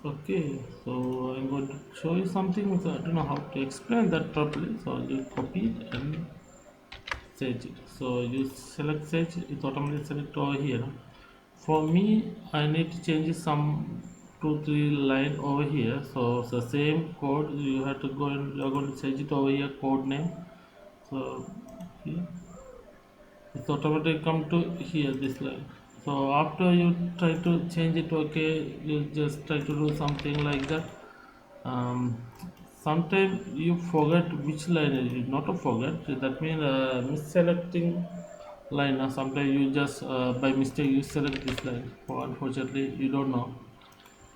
Okay, so I'm going to show you something. So I don't know how to explain that properly. So you copy it and save it. So you select save it automatically select over here. For me, I need to change some two three line over here. So it's the same code. You have to go and you're going to change it over here. Code name. So here it's automatically come to here this line. So after you try to change it, okay, you just try to do something like that. um, Sometimes you forget which line is it, not to forget that means misselecting line, or sometimes you just by mistake you select this line. For unfortunately you don't know.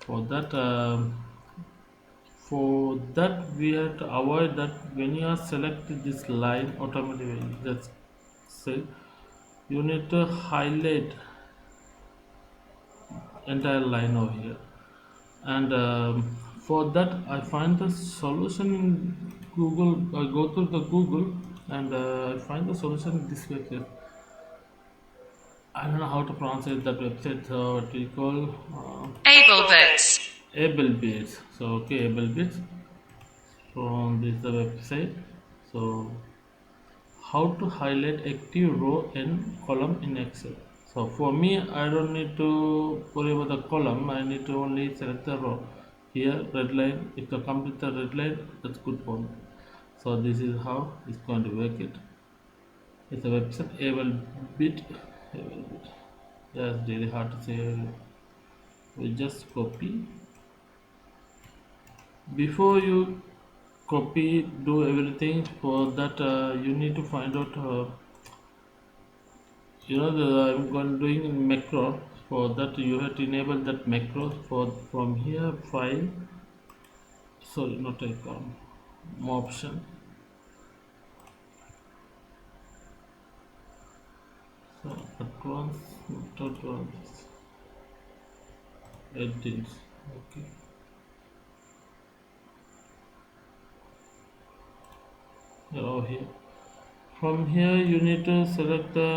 For that we have to avoid that. When you are selecting this line automatically, just say you need to highlight entire line over here. And for that I find the solution in Google. I go to the Google and I find the solution this way here. I don't know how to pronounce it, that website, what we call Able bits. able bits. So okay, able bits. From this the website. So how to highlight active row and column in Excel. So for me, I don't need to worry about the column. I need to only select the row. Here red line, if you complete the red line, that's good for me. So this is how it's going to work it. It's a website able bit. Able bit. That's really hard to say. We just copy. Before you copy, do everything. For that you need to find out I'm going doing in macro. For that you have to enable that macro. For from here file, sorry, not icon, more option. So advanced, not advanced, edits. Okay, over here. From here you need to select the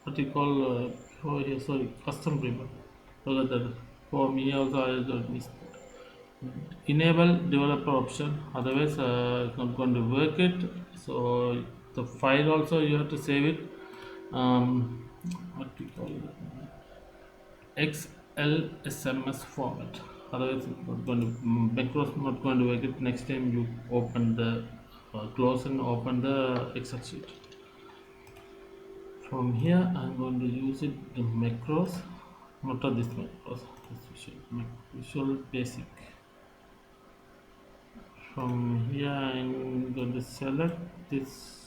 what you call over here, sorry, custom ribbon. So that for me also I don't miss. Enable developer option, otherwise it's not going to work it. So the file also you have to save it. um, what we call it, XLSMS format, otherwise it's not going to macros not going to work it next time you open the close and open the Excel sheet. From here I'm going to use it the macros, not this macros, this visual basic. From here I'm going to select this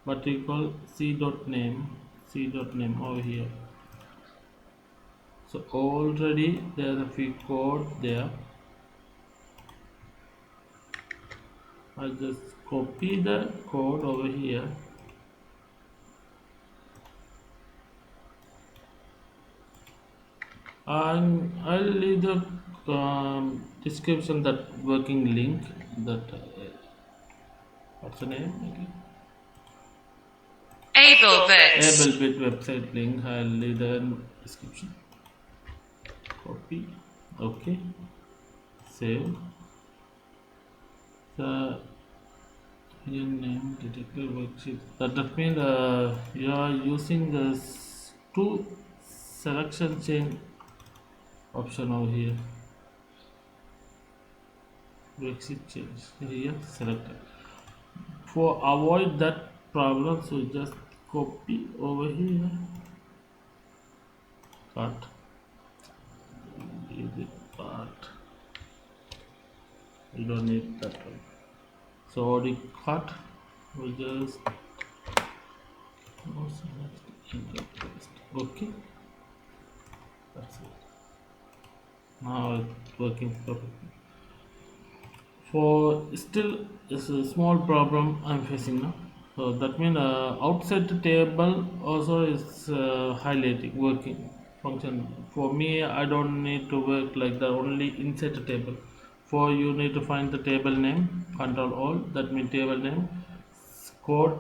what we call c dot name over here. So already there's a few code there. I just copy the code over here and I'll leave the description, that working link, that what's the name again, Able bits. AbleBit website link. I'll leave the description. Copy. Okay, save. The your name detector worksheet. That means you are using this two selection chain option over here. Worksheet change here selected. For avoid that problem, so just copy over here, cut, leave it part. You don't need that one. So already cut. We just okay. That's it. Now it's working perfectly. For still it's a small problem I'm facing now. So that means outside the table also is highlighting working function. For me, I don't need to work like that. Only inside the table. For you need to find the table name. Control all. That means table name. Code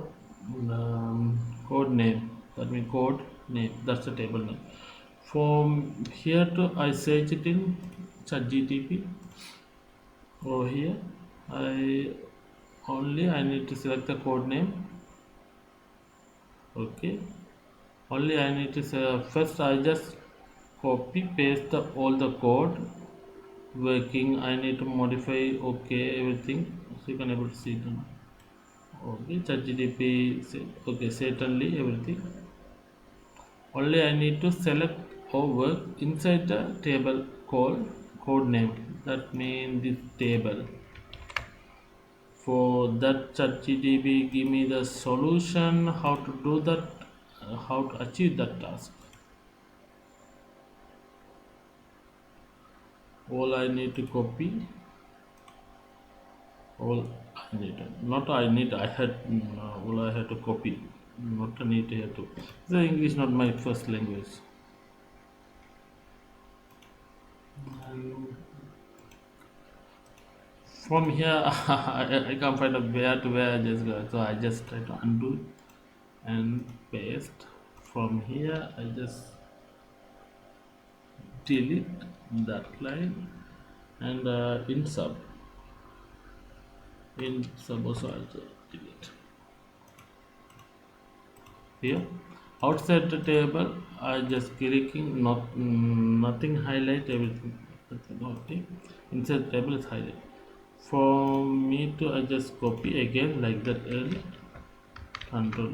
code name. That means code name. That's the table name. From here to I search it in ChatGTP. Over here, I I need to select the code name. Okay. Only I need to say first I just copy paste all the code working. I need to modify okay everything so you can able to see it now. Okay, ChatGPT okay certainly everything. Only I need to select or work inside the table called code name. That means this table. For that ChatGPT give me the solution how to do that, how to achieve that task. All I need to copy, all I need, not I need, I had, all I had to copy, not I need here to. The English not my first language. And from here, I can't find a where to where I just go. So I just try to undo and paste. From here, I just delete that line and in sub also I'll delete. Here outside the table I just clicking nothing highlight everything. Okay, inside table is highlight. For me to I just copy again like that early control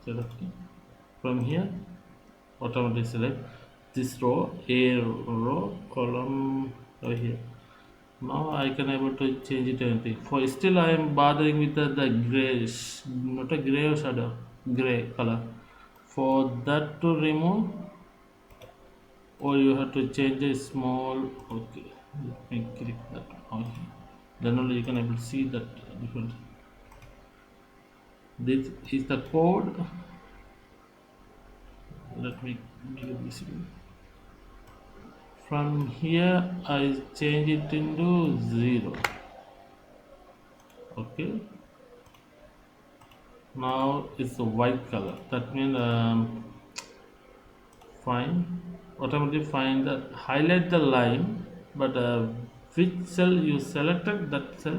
select from here automatically select this row a row column over here. Now I can able to change it anything. For still I am bothering with the grayish, not a gray or shadow, gray color. For that to remove, or you have to change a small. Okay, let me click that on here. Then only you can able to see that different. This is the code. Let me make it visible. From here, I change it into 0. Okay. Now it's a white color. That means find automatically find the highlight the line, but which cell you selected that cell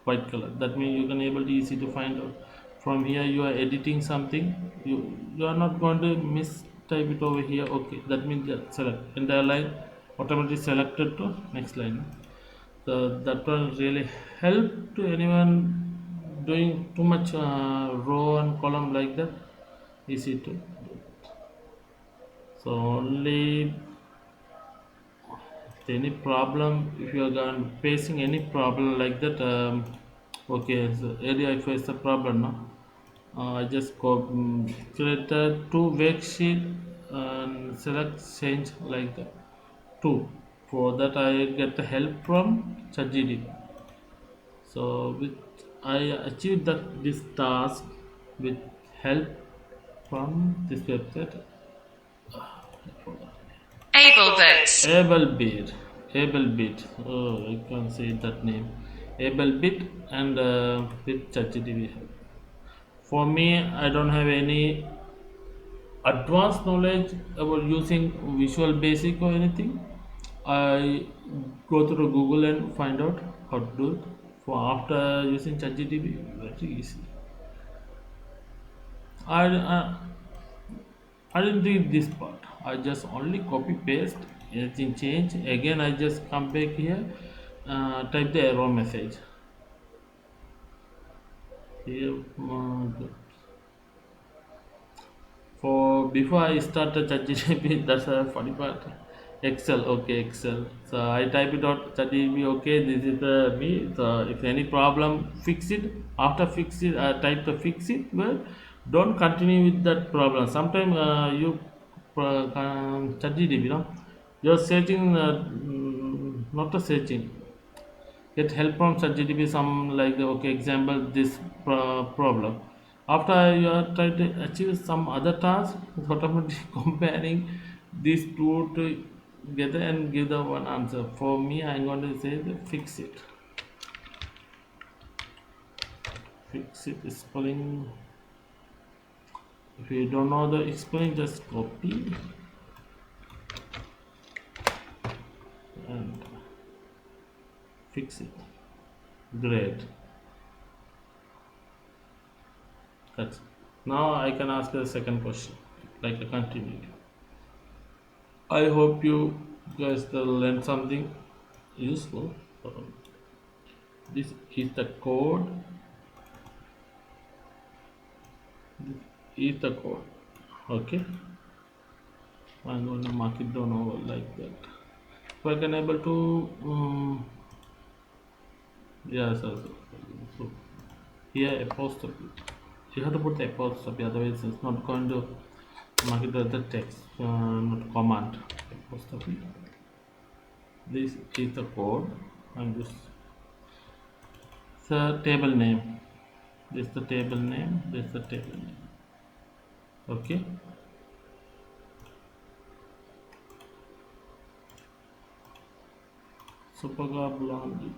white color. That means you can able to easy to find out. From here you are editing something. You are not going to mistype it over here. Okay, that means that select entire line automatically selected to next line. So that will really help to anyone doing too much row and column like that. Easy to. So only any problem if you are facing any problem like that. Okay, so area I face a problem now. I just create a two worksheet and select change like that. Two. For that I get the help from ChatGPT. So with I achieved that this task with help from this website. Ablebits. Abelbit, Abelbit. Oh, I can't say that name. Abelbit and with ChatGPT help. For me, I don't have any advanced knowledge about using Visual Basic or anything. I go through Google and find out how to do it. For after using ChatGPT, very easy. I I didn't read this part. I just only copy paste anything change. Again, I just come back here, type the error message. Here, for before I start the ChatGPT, that's a funny part. Excel, okay, Excel. So I type it out ChatGPT. Okay, this is the me. So if any problem, fix it. After fix it, I type the fix it. Well, don't continue with that problem. Sometimes you ChatGPT, you're searching, not a searching. Get help from ChatGPT. Some like the okay example this problem. After you are trying to achieve some other task, it's automatically comparing these two together and give the one answer. For me, I'm going to say the fix it. Fix it spelling If you don't know the explain, just copy and fix it. Great. That's now I can ask the second question, like a continuity. I hope you guys learned something useful. This is the code. This is the code. Okay, I'm going to mark it down over like that. So I can able to yes, yes, yes. So here apostrophe. You have to put the apostrophe, otherwise it's not going to mark it as the text, not command. Apostrophe. This is the code, and this the table name. This is the table name. This is the table name. Okay. Supercar blondie.